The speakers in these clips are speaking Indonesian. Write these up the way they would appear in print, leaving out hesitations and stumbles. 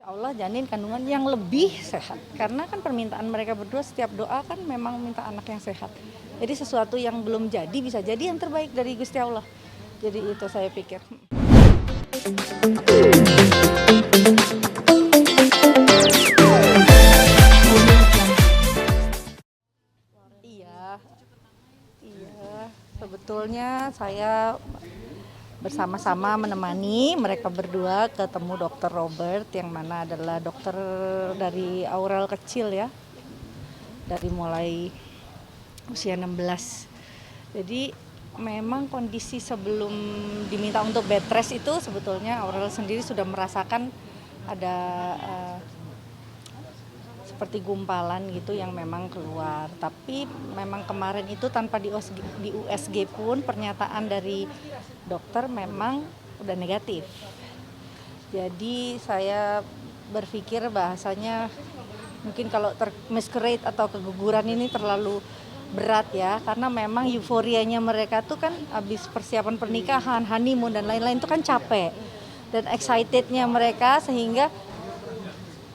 Allah janin kandungan yang lebih sehat karena kan permintaan mereka berdua setiap doa kan memang minta anak yang sehat. Jadi sesuatu yang belum jadi bisa jadi yang terbaik dari Gusti Allah. Jadi itu saya pikir. Iya, iya. Sebetulnya saya bersama-sama menemani mereka berdua ketemu dokter Robert yang mana adalah dokter dari Aurel kecil ya. Dari mulai usia 16. Jadi memang kondisi sebelum diminta untuk bed rest itu sebetulnya Aurel sendiri sudah merasakan ada seperti gumpalan gitu yang memang keluar. Tapi memang kemarin itu tanpa di USG pun pernyataan dari dokter memang udah negatif. Jadi saya berpikir bahasanya mungkin kalau miscarriage atau keguguran ini terlalu berat ya, karena memang euforianya mereka tuh kan habis persiapan pernikahan, honeymoon dan lain-lain itu kan capek dan excitednya mereka sehingga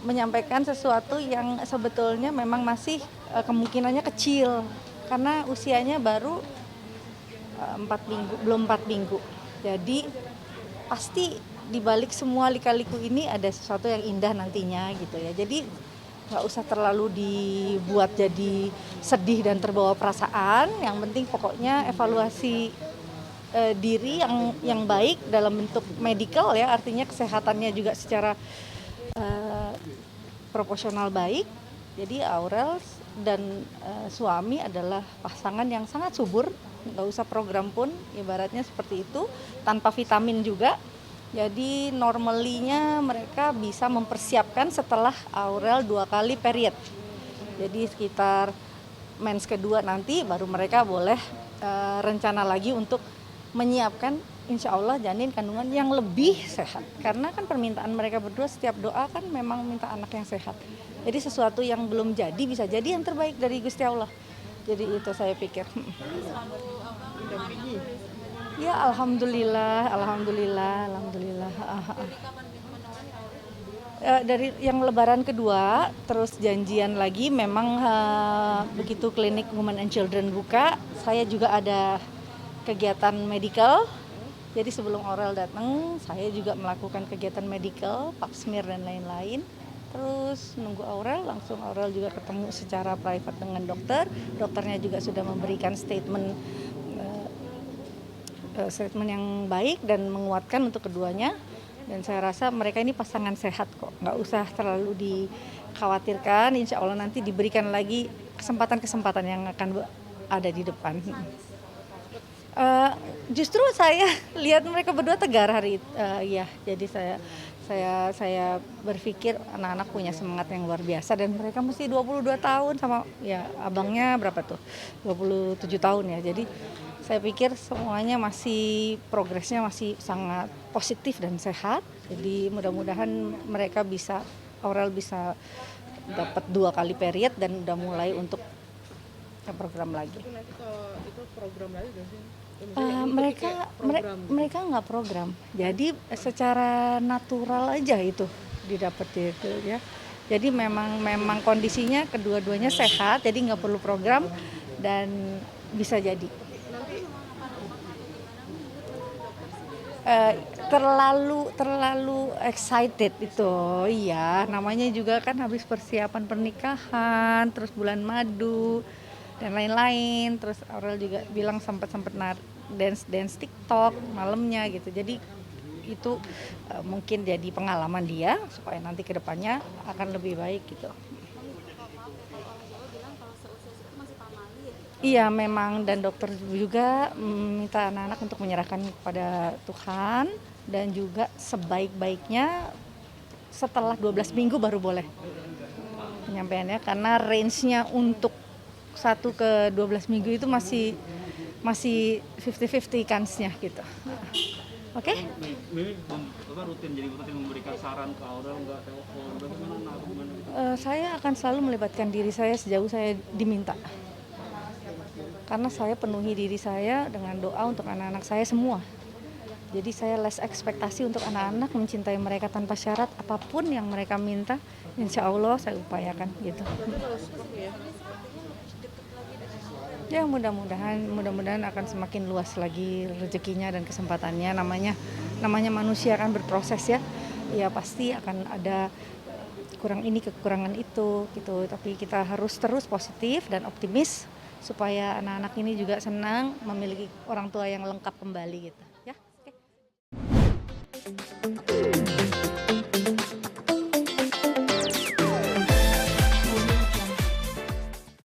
menyampaikan sesuatu yang sebetulnya memang masih kemungkinannya kecil karena usianya baru 4 minggu, belum 4 minggu. Jadi pasti dibalik semua lika-liku ini ada sesuatu yang indah nantinya gitu ya. Jadi nggak usah terlalu dibuat jadi sedih dan terbawa perasaan. Yang penting pokoknya evaluasi diri yang baik dalam bentuk medical ya, artinya kesehatannya juga secara proporsional baik. Jadi Aurel dan suami adalah pasangan yang sangat subur, nggak usah program pun, ibaratnya seperti itu, tanpa vitamin juga. Jadi normalinya mereka bisa mempersiapkan setelah Aurel 2 kali period. Jadi sekitar mens kedua nanti baru mereka boleh rencana lagi untuk menyiapkan insya Allah janin kandungan yang lebih sehat. Karena kan permintaan mereka berdua setiap doa kan memang minta anak yang sehat. Jadi sesuatu yang belum jadi bisa jadi yang terbaik dari Gusti Allah. Jadi itu saya pikir. Ya alhamdulillah. Dari yang lebaran kedua terus janjian lagi memang begitu klinik Women and Children buka, saya juga ada kegiatan medical. Jadi sebelum Aurel datang, saya juga melakukan kegiatan medical, pap smear dan lain-lain. Terus nunggu Aurel, langsung Aurel juga ketemu secara private dengan dokter. Dokternya juga sudah memberikan statement yang baik dan menguatkan untuk keduanya. Dan saya rasa mereka ini pasangan sehat kok, nggak usah terlalu dikhawatirkan. Insya Allah nanti diberikan lagi kesempatan-kesempatan yang akan ada di depan. Justru saya lihat mereka berdua tegar hari ya. Jadi saya berpikir anak-anak punya semangat yang luar biasa dan mereka mesti 22 tahun sama ya abangnya berapa tuh? 27 tahun ya. Jadi saya pikir semuanya masih progresnya masih sangat positif dan sehat. Jadi mudah-mudahan mereka bisa Aurel bisa dapat 2 kali period dan udah mulai untuk program lagi. Tapi nanti kalau itu program lagi gak sih? Mereka nggak program, jadi secara natural aja itu didapat itu ya. Jadi memang kondisinya kedua-duanya sehat, jadi nggak perlu program dan bisa jadi. Terlalu excited itu, iya. Namanya juga kan habis persiapan pernikahan, terus bulan madu dan lain-lain. Terus Aurel juga bilang sempat dance TikTok malamnya gitu. Jadi itu mungkin jadi pengalaman dia supaya nanti kedepannya akan lebih baik gitu. Iya memang, dan dokter juga minta anak-anak untuk menyerahkan kepada Tuhan dan juga sebaik-baiknya setelah 12 minggu baru boleh penyampaiannya, karena range-nya untuk 1 ke 12 minggu itu masih 50-50 kansnya gitu. Oke? Mimi rutin memberikan saran ke Aurel, nggak telepon, bagaimana gitu? Saya akan selalu melibatkan diri saya sejauh saya diminta. Karena saya penuhi diri saya dengan doa untuk anak-anak saya semua. Jadi saya less ekspektasi untuk anak-anak, mencintai mereka tanpa syarat, apapun yang mereka minta, insya Allah saya upayakan gitu. Berarti kalau seperti ya, Ya mudah-mudahan akan semakin luas lagi rezekinya dan kesempatannya. Namanya manusia kan berproses ya. Ya pasti akan ada kurang ini kekurangan itu gitu. Tapi kita harus terus positif dan optimis supaya anak-anak ini juga senang memiliki orang tua yang lengkap kembali gitu.